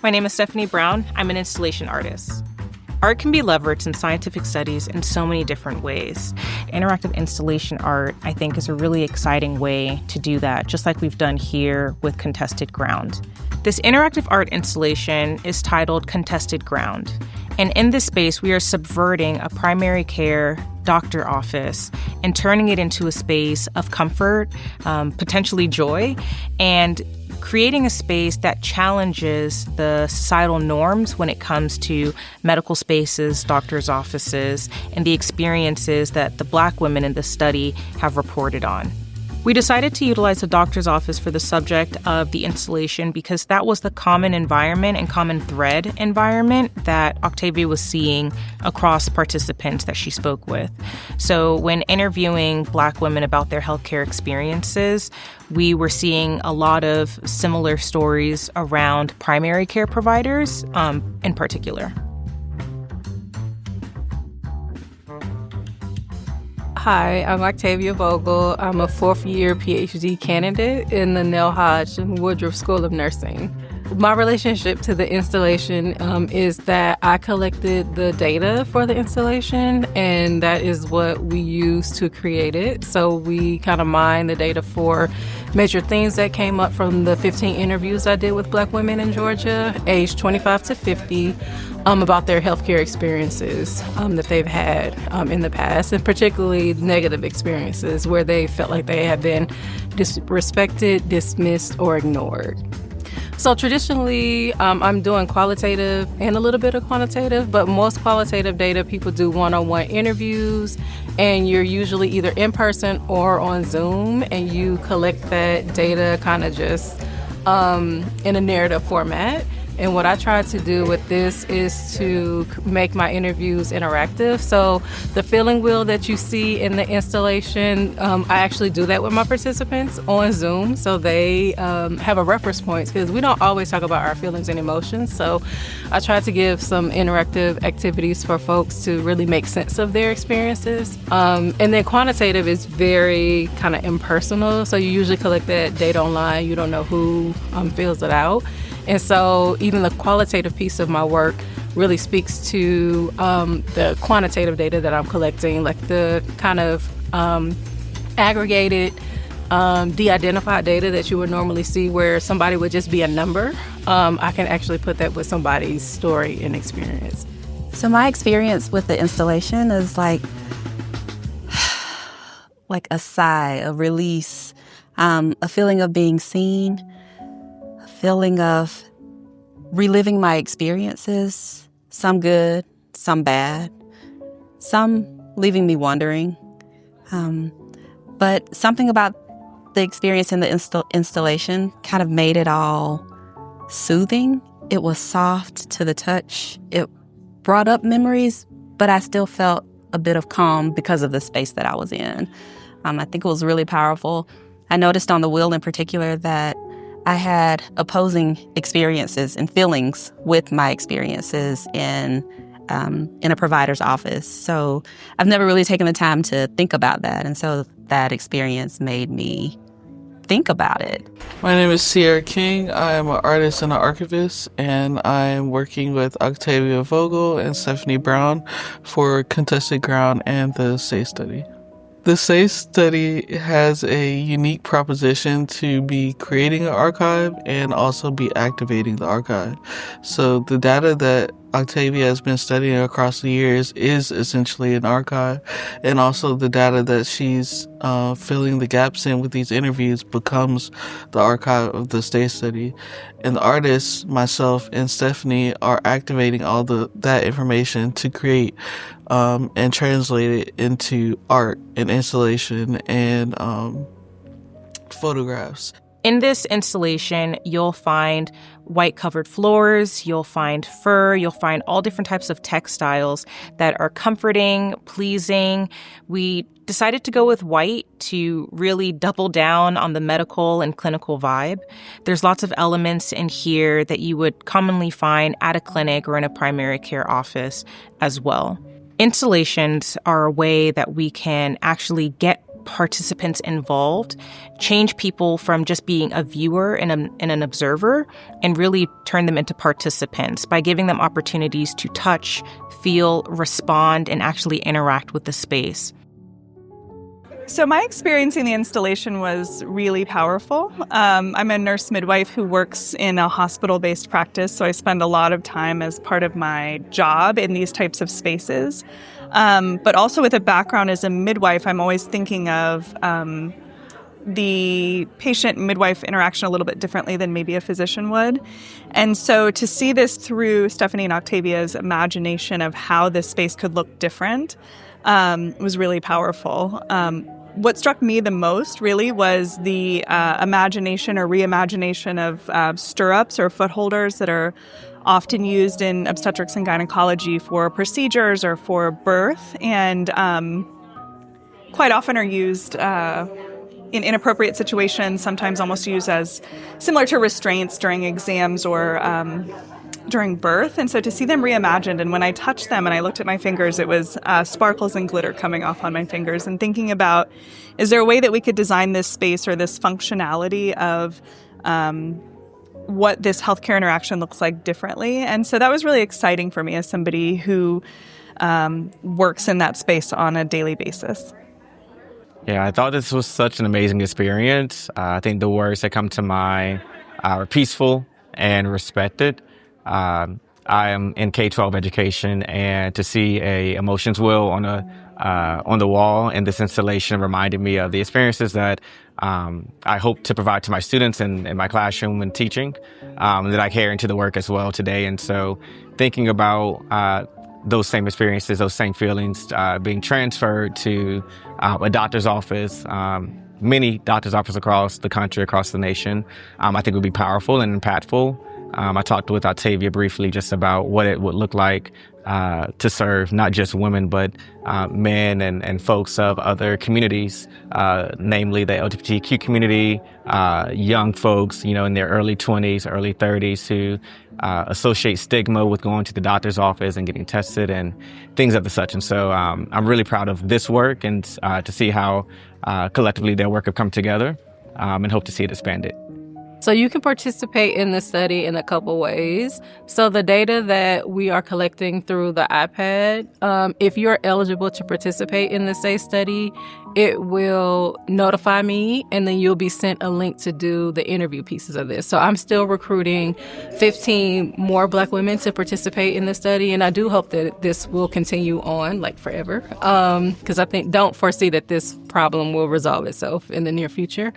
My name is Stephanie Brown. I'm an installation artist. Art can be leveraged in scientific studies in so many different ways. Interactive installation art, I think, is a really exciting way to do that, just like we've done here with Contested Ground. This interactive art installation is titled Contested Ground. And in this space, we are subverting a primary care doctor office and turning it into a space of comfort, potentially joy, and creating a space that challenges the societal norms when it comes to medical spaces, doctors' offices, and the experiences that the Black women in the study have reported on. We decided to utilize the doctor's office for the subject of the installation because that was the common environment and common thread environment that Octavia was seeing across participants that she spoke with. So when interviewing Black women about their healthcare experiences, we were seeing a lot of similar stories around primary care providers in particular. Hi, I'm Octavia Vogel. I'm a fourth-year PhD candidate in the Nell Hodge and Woodruff School of Nursing. My relationship to the installation is that I collected the data for the installation, and that is what we use to create it. So we kind of mine the data for major themes that came up from the 15 interviews I did with Black women in Georgia, aged 25 to 50, about their healthcare experiences that they've had in the past, and particularly negative experiences where they felt like they had been disrespected, dismissed, or ignored. So traditionally, I'm doing qualitative and a little bit of quantitative, but most qualitative data, people do one-on-one interviews, and you're usually either in person or on Zoom, and you collect that data kind of just in a narrative format. And what I try to do with this is to make my interviews interactive. So the feeling wheel that you see in the installation, I actually do that with my participants on Zoom. So they have a reference point because we don't always talk about our feelings and emotions. So I try to give some interactive activities for folks to really make sense of their experiences. And then quantitative is very kind of impersonal. So you usually collect that data online. You don't know who fills it out. And so even the qualitative piece of my work really speaks to the quantitative data that I'm collecting, like the kind of aggregated, de-identified data that you would normally see where somebody would just be a number. I can actually put that with somebody's story and experience. So my experience with the installation is like a sigh, a release, a feeling of being seen, feeling of reliving my experiences, some good, some bad, some leaving me wondering. But something about the experience in the installation kind of made it all soothing. It was soft to the touch. It brought up memories, but I still felt a bit of calm because of the space that I was in. I think it was really powerful. I noticed on the wheel in particular that I had opposing experiences and feelings with my experiences in a provider's office. So I've never really taken the time to think about that. And so that experience made me think about it. My name is Sierra King. I am an artist and an archivist, and I am working with Octavia Vogel and Stephanie Brown for Contested Ground and the SACE study. The SACE study has a unique proposition to be creating an archive and also be activating the archive. So the data that Octavia has been studying across the years is essentially an archive, and also the data that she's filling the gaps in with these interviews becomes the archive of the SACE study. And the artists, myself and Stephanie, are activating all that information to create and translate it into art and installation and photographs. In this installation, you'll find white-covered floors, you'll find fur, you'll find all different types of textiles that are comforting, pleasing. We decided to go with white to really double down on the medical and clinical vibe. There's lots of elements in here that you would commonly find at a clinic or in a primary care office as well. Installations are a way that we can actually get participants involved, change people from just being a viewer and an observer, and really turn them into participants by giving them opportunities to touch, feel, respond, and actually interact with the space. So my experience in the installation was really powerful. I'm a nurse midwife who works in a hospital-based practice, so I spend a lot of time as part of my job in these types of spaces. But also with a background as a midwife, I'm always thinking of the patient-midwife interaction a little bit differently than maybe a physician would. And so to see this through Stephanie and Octavia's imagination of how this space could look different was really powerful. What struck me the most really was the imagination or reimagination of stirrups or foot holders that are often used in obstetrics and gynecology for procedures or for birth, and quite often are used in inappropriate situations, sometimes almost used as similar to restraints during exams or during birth. And so to see them reimagined, and when I touched them and I looked at my fingers, it was sparkles and glitter coming off on my fingers, and thinking about, is there a way that we could design this space or this functionality of what this healthcare interaction looks like differently? And so that was really exciting for me as somebody who works in that space on a daily basis. Yeah, I thought this was such an amazing experience. I think the words that come to mind are peaceful and respected. I am in K-12 education, and to see a emotions wheel on the wall in this installation reminded me of the experiences that I hope to provide to my students in my classroom and teaching, that I carry into the work as well today. And so thinking about those same experiences, those same feelings being transferred to a doctor's office, many doctor's offices across the country, across the nation, I think would be powerful and impactful. I talked with Octavia briefly just about what it would look like to serve not just women, but men and folks of other communities, namely the LGBTQ community, young folks, in their early 20s, early 30s who associate stigma with going to the doctor's office and getting tested and things of the such. And so I'm really proud of this work and to see how collectively their work have come together, and hope to see it expanded. So you can participate in the study in a couple ways. So the data that we are collecting through the iPad, if you're eligible to participate in the SAFE study, it will notify me, and then you'll be sent a link to do the interview pieces of this. So I'm still recruiting 15 more Black women to participate in the study, and I do hope that this will continue on forever, because I don't foresee that this problem will resolve itself in the near future.